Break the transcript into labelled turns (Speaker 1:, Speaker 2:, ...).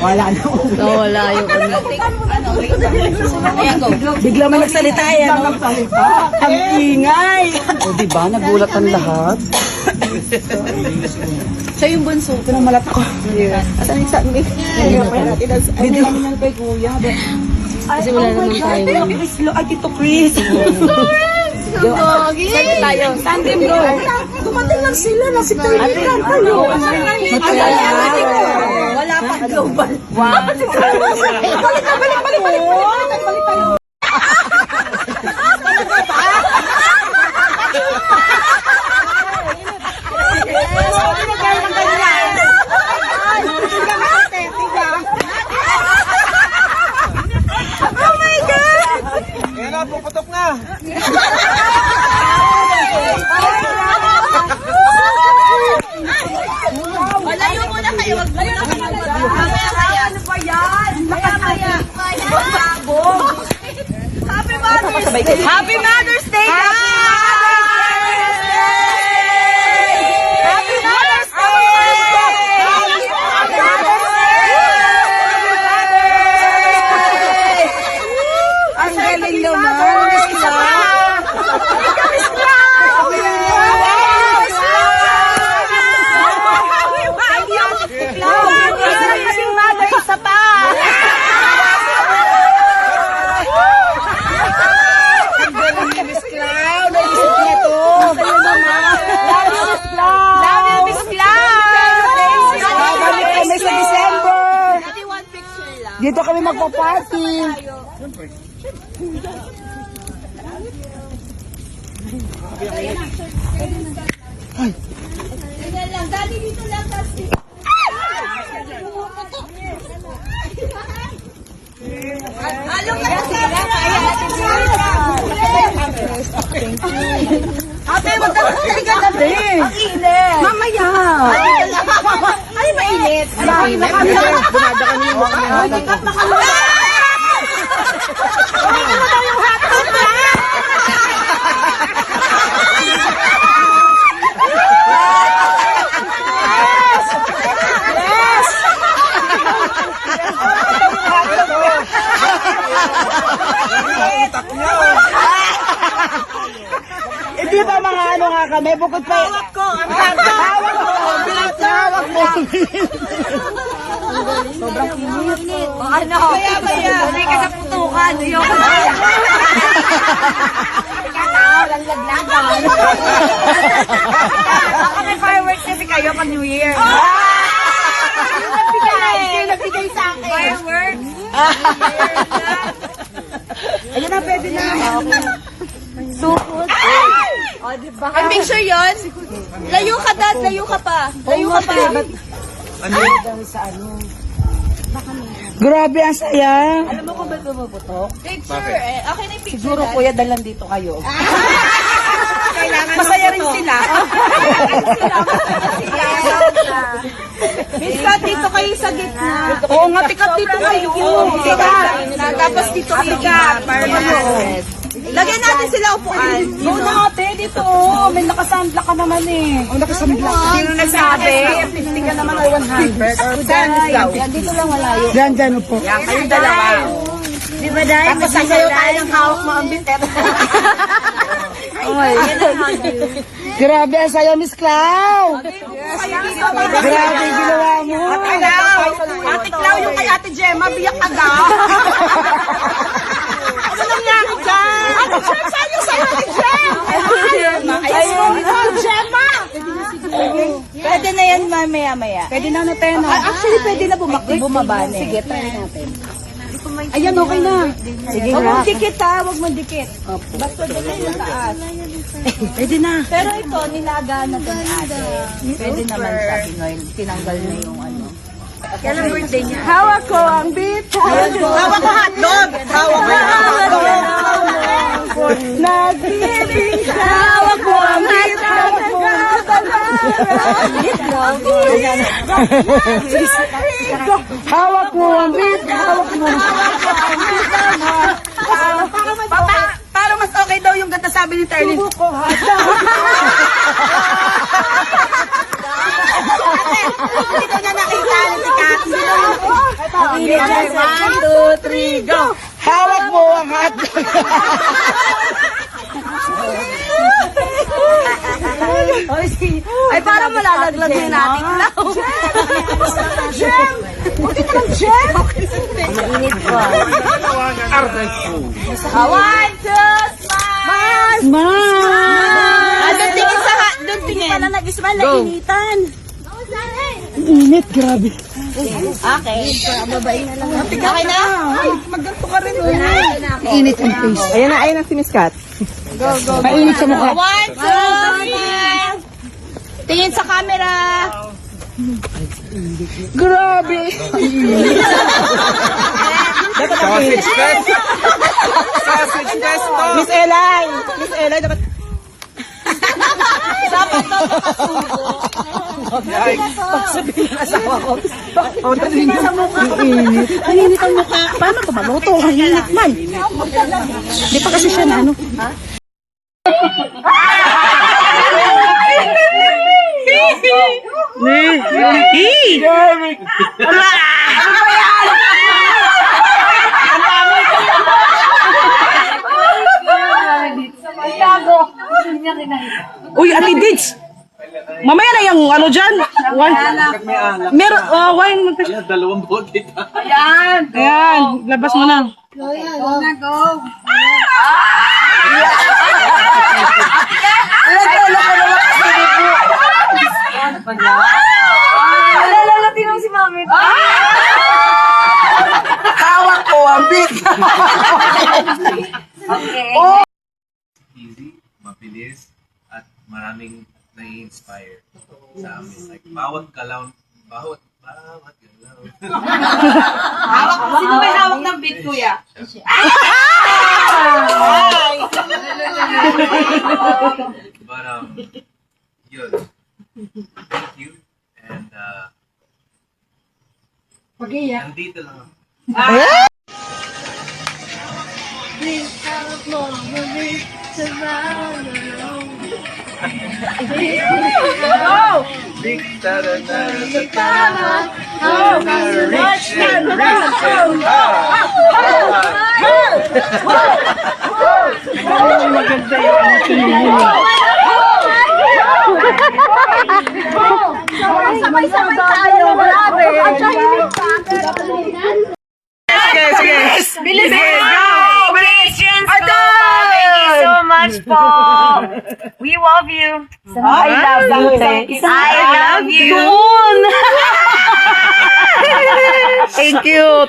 Speaker 1: Wala na.
Speaker 2: Nawala yung ano.
Speaker 3: Ayan, go.
Speaker 1: Bigla may nagsalita yan. Ang ingay. O diba, nagulat ang lahat.
Speaker 2: Siya yung bunso.
Speaker 1: Ito na malat ako. Asan yung saan? Video namin kay Kuya.
Speaker 2: Kasi wala naman tayo.
Speaker 1: Ay, Tito Chris.
Speaker 2: Saan tayo? Saan din bro?
Speaker 1: Dumating lang sila. Nasa Taliban kayo.
Speaker 3: Wala pa global.
Speaker 1: Balik tayo.
Speaker 4: Kaya na, puputok na.
Speaker 3: Malayo muna kayo. Wag muna kayo. Mamaya. Ano ba yan? Mamaya. Happy Mother's Day! Happy Mother's Day, guys! Happy Mother's Day!
Speaker 1: Ang galing naman. Dito kami magpa-party. Ay.
Speaker 3: Dali dito lang kasi. Halong na kasi. Ate, magkakasali ka na rin. Ang init.
Speaker 1: Mamaya.
Speaker 3: Ay, mainit.
Speaker 1: Hindi ba mga ano nga kami? Bukod pa. Hawak ko. Hawak mo. Hawak mo. Sobrang init.
Speaker 3: Ano? Maya. Hindi ka sa putukan. Ayoko na. Laglagan. Ako may fireworks kasi kayo pag New Year. Nagbigay sa akin. Fireworks.
Speaker 1: Ayun na, pwede na.
Speaker 3: Sukot. Oh, diba? Ang picture yun? Layo ka, Dad. Layo ka pa. Layo ka pa.
Speaker 1: Grabe, ang saya.
Speaker 3: Alam mo kung ba't bumubutok? Picture. Eh, okay na yung picture.
Speaker 1: Siguro, kuya, dalan dito kayo.
Speaker 3: Kailangan
Speaker 1: Masaya rin sila.
Speaker 3: Miska, dito kayo sa gitna.
Speaker 1: Oo nga, pikat dito kayo.
Speaker 3: Pikat. Tapos dito pikat. Para mag-rest. Lagyan natin sila upuan.
Speaker 1: Oo na ate, dito. May nakasandla ka naman eh. Oh, nakasandla.
Speaker 3: Sino nagsabi?
Speaker 1: 50 ka naman or 100 or 10 daw.
Speaker 3: Yan, dito lang malayo.
Speaker 1: Diyan po.
Speaker 3: Yan, kayong dalawa. Di ba dahil?
Speaker 1: Tapos sasayo tayo ng hawak mo ang bitter. Grabe, ang saya, Miss Clau. Grabe, ginawa mo.
Speaker 3: Ate Clau, yung kay Ate Gemma, biyak agad. Ano nangyari dyan? Ate Gem, saan yung sa'yo, Ate Gem? Ate Gemma! Pwede na yan mamaya-maya.
Speaker 1: Pwede na natin.
Speaker 3: Actually, pwede na bumaba na. Sige,
Speaker 1: try natin. Ayan, okay na. Sige
Speaker 3: Huwag
Speaker 1: na.
Speaker 3: mong dikit ha, huwag mong dikit. Basta dikit yung taas.
Speaker 1: Pwede na.
Speaker 3: Pero ito, nilaga na ito ni ate. Pwede naman sabi ngayon, tinanggal na yung ano. Kailan birthday niya? Hawak ko ang bita. Hawak ko hotdog. Hawak ko hotdog.
Speaker 1: Nag-ibig ka. Hawak mo ang bita. Hawak mo ang bita. Hawak mo.
Speaker 3: Para mas okay daw yung ganda sabi ni Terlin.
Speaker 1: Subo ko hotdog.
Speaker 3: Hindi ko na nakita ni si Kat. 1, 2, 3, go!
Speaker 4: Hawak mo ang hotdog.
Speaker 3: Ay, parang malalaglag yung nating lao. Jem! Buti ka ng Jem! Mainit po. 1, 2, smile!
Speaker 1: Smile!
Speaker 3: Doon tingin sa doon tingin pala nag-smile na initan.
Speaker 1: Init, grabe.
Speaker 3: Okay. Babae na lang. Okay na?
Speaker 4: Magganto ka rin.
Speaker 1: Init ang face.
Speaker 4: Ayan na si Miss Kat.
Speaker 1: Mainit sa mukha.
Speaker 3: 1, 2, 3. Tingin sa camera.
Speaker 1: Grabe.
Speaker 4: Sausage fest. Sausage fest to. Miss Elay. Miss Elay, dapat...
Speaker 3: Dapat daw nakasubo.
Speaker 1: Sabihin ng asawa ko. Sabihin sa mukha. Ang init ang mukha. Paano ka maluto? Ang init man. Di pa kasi siya na ano. Uy, Ate Dids! Mamaya na yung ano dyan. Wine. Meron, wine.
Speaker 4: Dalawang bote.
Speaker 1: Ayan, labas mo na.
Speaker 4: Hawak ko ang bit.
Speaker 5: Easy, mabilis, at maraming nai-inspire sa amin. Like, bawat galaw.
Speaker 3: Sino may hawak ng beat, kuya?
Speaker 5: But, yun. Thank you. And, nandito lang ako. Big rich and
Speaker 3: Sabay-sabay tayo. Grabe.
Speaker 2: Bilis go! Christians go! Thank you so much po! We love you!
Speaker 3: I love you.
Speaker 1: Thank you.